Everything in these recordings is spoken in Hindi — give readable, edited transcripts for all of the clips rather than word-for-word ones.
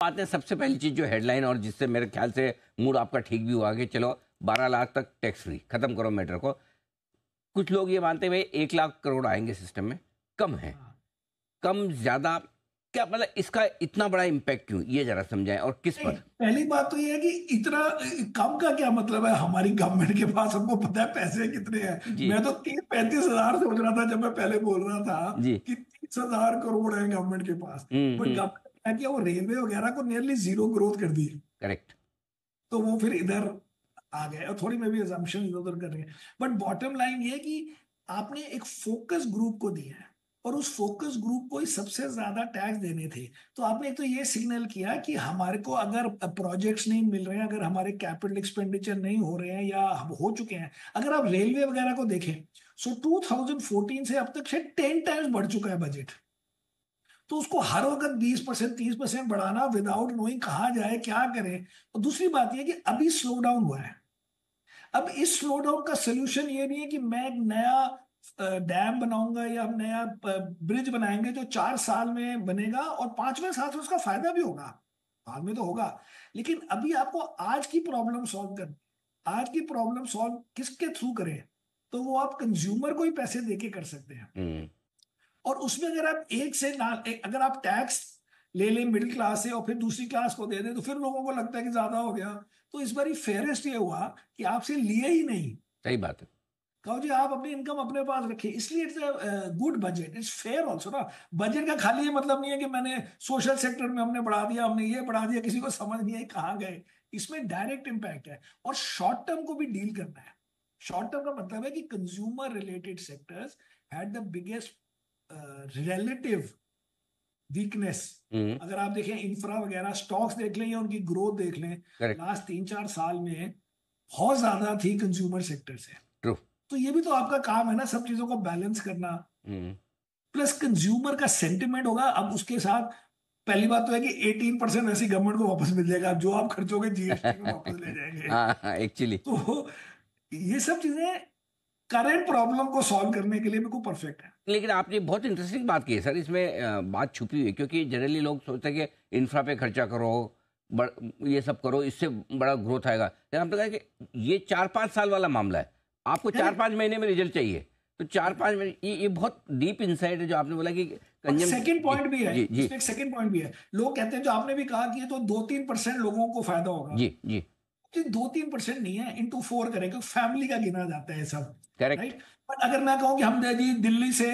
आते हैं सबसे पहली चीज जो हेडलाइन और जिससे मेरे ख्याल से मूड आपका ठीक भी हुआ कि चलो 12 लाख तक टैक्स फ्री, खत्म करो मैटर को। कुछ लोग ये मानते हैं 1 लाख करोड़ आएंगे सिस्टम में, कम है, कम ज्यादा क्या मतलब इसका इतना बड़ा इम्पैक्ट क्यों, ये जरा समझाएं और किस पर। पहली बात तो ये है कि इतना कम का क्या मतलब है, हमारी गवर्नमेंट के पास हमको पता है पैसे कितने हैं। मैं तो 30-35 हजार सोच रहा था जब मैं पहले बोल रहा था जी। कि 30,000 करोड़ है गवर्नमेंट के पास, बट हम्म। गवर्नमेंट ने क्या किया, वो रेलवे वगैरह को नियरली जीरो ग्रोथ कर दी, करेक्ट। तो वो फिर इधर आ गए और थोड़ी में भी अजम्पशन इधर उधर कर रहे हैं। बट बॉटम लाइन ये है कि आपने एक फोकस ग्रुप को दिया है और उस फोकस ग्रुप को ही सबसे ज्यादा टैक्स देने थे, तो आपने एक तो ये सिग्नल किया कि हमारे को अगर प्रोजेक्ट्स नहीं मिल रहे हैं, अगर हमारे कैपिटल एक्सपेंडिचर नहीं हो रहे हैं या हो चुके हैं, अगर आप रेलवे वगैरह को देखें, सो 2014 से अब तक शायद 10 टाइम्स बढ़ चुका है बजट। तो उसको हर वक्त 20% 30% बढ़ाना विदाउट नोइंग कहा जाए क्या करें। और दूसरी बात यह कि अभी स्लो डाउन हुआ है। अब इस स्लो डाउन का सोल्यूशन ये नहीं है कि मैं एक नया डैम बनाऊंगा या हम नया ब्रिज बनाएंगे जो 4 साल में बनेगा और 5वें साल से उसका फायदा भी होगा, बाद में तो होगा। लेकिन अभी आपको आज की प्रॉब्लम सॉल्व करनी, आज की प्रॉब्लम सॉल्व किसके थ्रू करें, तो वो आप कंज्यूमर को ही पैसे देके कर सकते हैं। और उसमें अगर आप अगर आप टैक्स ले लें मिडिल क्लास से और फिर दूसरी क्लास को दे दें तो फिर लोगों को लगता है कि ज्यादा हो गया। तो इस बार फेयरेस्ट ये हुआ कि आपसे लिए ही नहीं। सही बात है। कहो जी आप अपनी इनकम अपने पास रखिए, इसलिए it's good budget, it's fair also ना। बजट का खाली ये मतलब नहीं है कि मैंने सोशल सेक्टर में हमने बढ़ा दिया, हमने ये बढ़ा दिया, किसी को समझ नहीं है कहाँ गए। इसमें डायरेक्ट इम्पैक्ट है और शॉर्ट टर्म को भी डील करना है। शॉर्ट टर्म का मतलब है कि consumer related sectors had the biggest relative weakness. अगर आप देखें इंफ्रा वगैरह स्टॉक्स देख लें या उनकी ग्रोथ देख लें, करेक्ट। लास्ट 3-4 साल में बहुत ज्यादा थी कंज्यूमर सेक्टर से। ट्रू। तो ये भी तो आपका काम है ना, सब चीजों को बैलेंस करना। प्लस कंज्यूमर का सेंटिमेंट होगा। अब उसके साथ पहली बात तो है कि 18% ऐसी गवर्नमेंट को वापस मिल जाएगा, जो आप खर्चोगे जीएसटी में वापस ले जाएंगे। हाँ एक्चुअली तो ये सब चीजें करंट प्रॉब्लम को सॉल्व करने के लिए बिल्कुल परफेक्ट है। लेकिन आपने बहुत इंटरेस्टिंग बात की है सर, इसमें बात छुपी हुई है, क्योंकि जनरली लोग सोचते हैं कि इंफ्रा पे खर्चा करो, ये सब करो, इससे बड़ा ग्रोथ आएगा। लेकिन हम तो कहें कि ये 4-5 साल वाला मामला है, आपको 4-5 महीने में रिजल्ट चाहिए, तो 4-5 महीने, ये बहुत डीप इंसाइट है जो आपने बोला कि सेकंड पॉइंट भी है, जी जी इसमें एक सेकंड पॉइंट भी है। लोग कहते हैं, जो आपने भी कहा कि ये तो 2-3% लोगों को फायदा होगा। जी जी। 2-3% नहीं है, इंटू 4 करें क्योंकि फैमिली का गिना जाता है सब। करेक्ट। राइट। बट अगर मैं कहूं कि हम जी दिल्ली से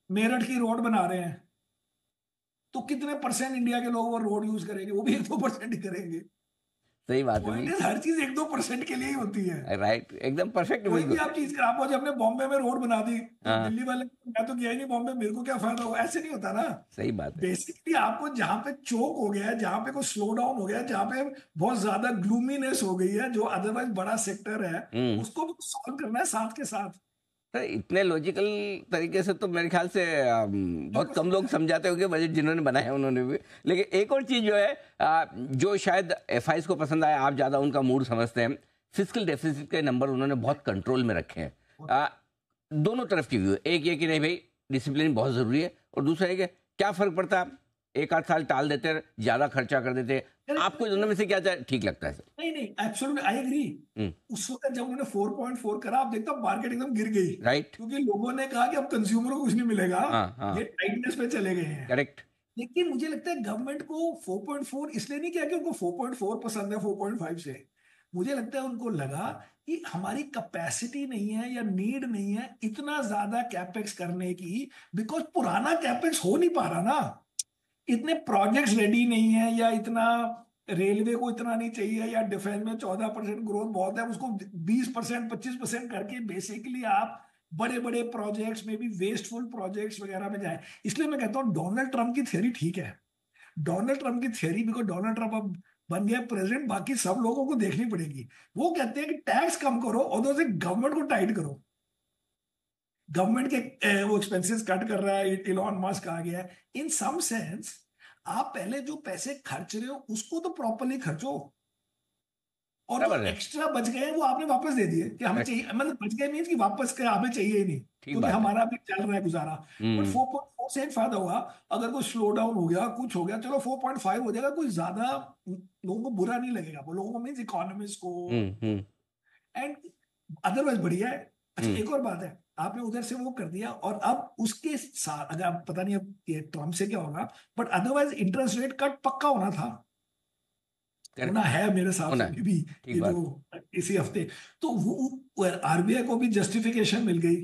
मेरठ की रोड बना रहे हैं, तो कितने परसेंट इंडिया के लोग वो रोड यूज करेंगे? वो भी 1-2% ही करेंगे। सही बात है पॉइंट भाई। इज हर चीज 1-2% के लिए ही होती है। राइट, एकदम परफेक्ट कोई भी बिल्कुल। आप चीज आप जब हमने बॉम्बे में रोड बना दी तो हाँ दिल्ली वाले, मैं तो गया ही नहीं बॉम्बे, मेरे को क्या फायदा हुआ, ऐसे नहीं होता ना। सही बात है। बेसिकली आपको जहां पे चोक हो गया है, जहां पे कोई स्लो डाउन हो गया है, जहां पे बहुत ज्यादा ग्लूमीनेस हो गई है, जो अदरवाइज बड़ा सेक्टर है, उसको भी सॉल्व करना है साथ के साथ। सर इतने लॉजिकल तरीके से तो मेरे ख्याल से बहुत कम लोग समझाते होंगे, बजट जिन्होंने बनाया है उन्होंने भी। लेकिन एक और चीज़ जो है जो शायद एफआईज को पसंद आया, आप ज़्यादा उनका मूड समझते हैं, फिस्कल डेफिसिट के नंबर उन्होंने बहुत कंट्रोल में रखे हैं। दोनों तरफ की व्यू, एक ये कि नहीं भाई डिसिप्लिन बहुत ज़रूरी है, और दूसरा है कि क्या फ़र्क पड़ता है, 1-8 साल टाल देते, ज़्यादा खर्चा कर देते। आपको दोनों में से क्या ठीक लगता है सर? नहीं नहीं, एब्सोल्युटली आई एग्री। उस वक्त जब उन्होंने 4.4 करा, आप देखता मार्केट एकदम गिर गई, राइट। क्योंकि लोगों ने कहा कि अब कंज्यूमर को कुछ नहीं मिलेगा, हाँ हाँ। ये टाइटनेस पे चले गए हैं। करेक्ट। लेकिन मुझे लगता है गवर्नमेंट को 4.4 इसलिए नहीं किया कि उनको 4.4 पसंद है 4.5 से। मुझे लगता है उनको लगा कि हमारी कैपेसिटी नहीं है या नीड नहीं है इतना ज्यादा कैपेक्स करने की, बिकॉज पुराना कैपेक्स हो नहीं पा रहा ना। इतने प्रोजेक्ट्स रेडी नहीं है, या इतना रेलवे को इतना नहीं चाहिए, या डिफेंस में 14% ग्रोथ बहुत है, उसको 20% 25% करके बेसिकली आप बड़े बड़े प्रोजेक्ट्स में भी वेस्टफुल प्रोजेक्ट्स वगैरह में जाए। इसलिए मैं कहता हूँ डोनाल्ड ट्रंप की थ्योरी ठीक है। डोनाल्ड ट्रंप की थ्योरी, बिकॉज डोनाल्ड ट्रंप अब बन गया प्रेसिडेंट, बाकी सब लोगों को देखनी पड़ेगी। वो कहते हैं कि टैक्स कम करो और उधर से गवर्नमेंट को टाइट करो। गवर्नमेंट के वो एक्सपेंसेस कट कर रहा है, इलॉन मस्क आ गया है। इन सम सेंस आप पहले जो पैसे खर्च रहे हो उसको तो प्रॉपरली खर्चो, और जो एक्स्ट्रा बच गए वो आपने वापस दे दिए कि हमें चाहिए, मतलब बच गए मीन्स कि वापस के हमें चाहिए ही नहीं, क्योंकि हमारा भी चल रहा है गुजारा। बट 4.4 से एक फायदा हुआ, अगर कोई स्लो डाउन हो गया, कुछ हो गया, चलो 4.5 हो जाएगा, कोई ज्यादा लोगों को बुरा नहीं लगेगा, वो लोगों को मीन्स इकोनॉमिस्ट को, एंड अदरवाइज बढ़िया है। अच्छा एक और बात है, आपने उधर से वो कर दिया, और अब उसके साथ अगर आप पता नहीं अब ये ट्रम्प से क्या होगा, but otherwise interest rate cut पक्का होना था, होना है मेरे हिसाब से भी ये जो इसी हफ्ते। तो वो आरबीआई को भी जस्टिफिकेशन मिल गई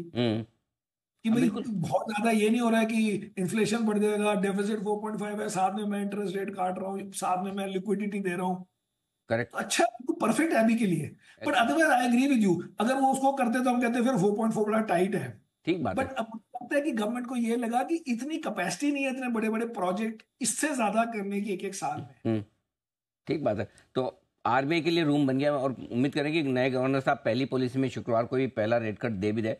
कि भाई बहुत ज्यादा ये नहीं हो रहा है कि इन्फ्लेशन बढ़ जाएगा, डेफिसिट 4.5 है, साथ में मैं इंटरेस्ट रेट काट रहा हूँ, साथ में मैं लिक्विडिटी दे रहा हूँ। करेक्ट, अच्छा तो परफेक्ट है अभी के लिए, but otherwise I agree with you, अगर वो उसको करते तो हम कहते फिर 4.4 बड़ा टाइट है। ठीक बात बट अब लगता है कि गवर्नमेंट को ये लगा कि इतनी कैपेसिटी नहीं है इतने बड़े बड़े प्रोजेक्ट इससे ज्यादा करने की एक साल में। ठीक बात है। तो आरबीआई के लिए रूम बन गया, और उम्मीद करेंगे कि नए गवर्नर साहब पहली पॉलिसी में शुक्रवार को ही पहला रेट कट दे भी दे।